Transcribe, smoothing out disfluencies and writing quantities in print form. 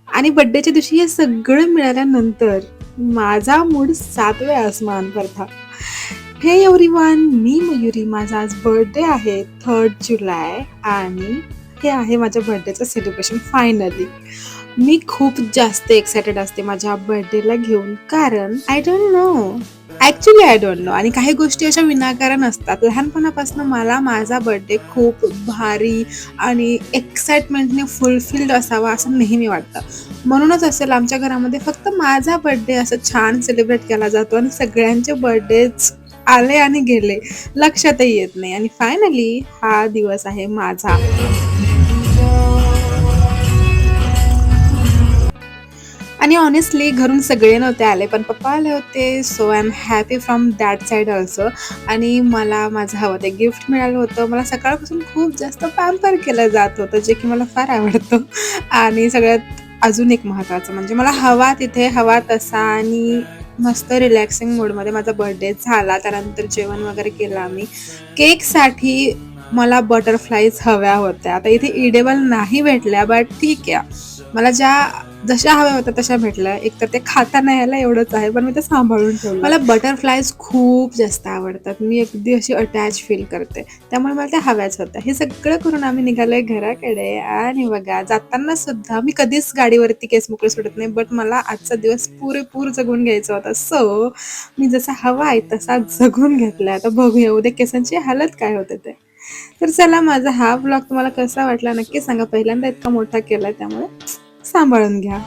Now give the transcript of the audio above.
आणि बर्थडेच्या दिवशी हे सगळं मिळाल्यानंतर माझा मूड 7व्या आसमान पर था. हे एव्हरीवन, मी मयुरी. माझा आज बर्थडे आहे 3 जुलै आणि हे आहे माझ्या बर्थडेचं सेलिब्रेशन फायनली. मी खूप जास्त एक्सायटेड असते माझ्या बर्थडेला घेऊन कारण I don't know. Actually I don't know आणि काही गोष्टी अशा विनाकारण असतात. लहानपणापासून मला माझा बर्थडे खूप भारी आणि एक्साइटमेंटने फुलफिल्ड असावा असं नेहमी वाटतं. म्हणूनच असेल आमच्या घरामध्ये फक्त माझा बर्थडे असं छान सेलिब्रेट केला जातो आणि सगळ्यांचे बर्थडेच आले आणि गेले लक्षातही येत नाही आणि फायनली हा दिवस आहे माझा. आणि ऑनेस्टली घरून सगळे नव्हते आले, पण पप्पा आले होते. So I am happy from that side also. आणि मला माझं हवं ते गिफ्ट मिळालं होतं. मला सकाळपासून खूप जास्त पॅम्पर केलं जात होतं, जे की मला फार आवडतं. आणि सगळ्यात अजून एक महत्त्वाचं म्हणजे मला हवा तिथे हवा तसा आणि मस्त रिलॅक्सिंग मूडमध्ये माझा बर्थडे झाला. त्यानंतर जेवण वगैरे केलं आम्ही. केकसाठी मला बटरफ्लाईज हव्या होत्या. आता इथे इडेबल नाही भेटल्या, बट ठीक आहे. मला जशा हव्या होत्या तशा भेटल्या. एकतर ते खाता नाही आलं एवढंच आहे, पण मी ते सांभाळून ठेवलं. मला बटरफ्लायज खूप जास्त आवडतात. मी अगदी अशी अटॅच फील करते. त्यामुळे मला त्या हव्याच होत्या. हे सगळं करून आम्ही निघालोय घराकडे आणि बघा जाताना सुद्धा मी कधीच गाडीवरती केस मोकळे सोडत नाही, बट मला आजचा दिवस पुरेपूर जगून घ्यायचा होता. सो मी जसा हवा आहे तसा जगून घेतलाय. आता बघूया उद्या केसांची हालत काय होते ते. तर चला, माझा हा व्लॉग तुम्हाला कसा वाटला नक्की सांगा. पहिल्यांदा इतका मोठा केलाय त्यामुळे सांभाळून घ्या.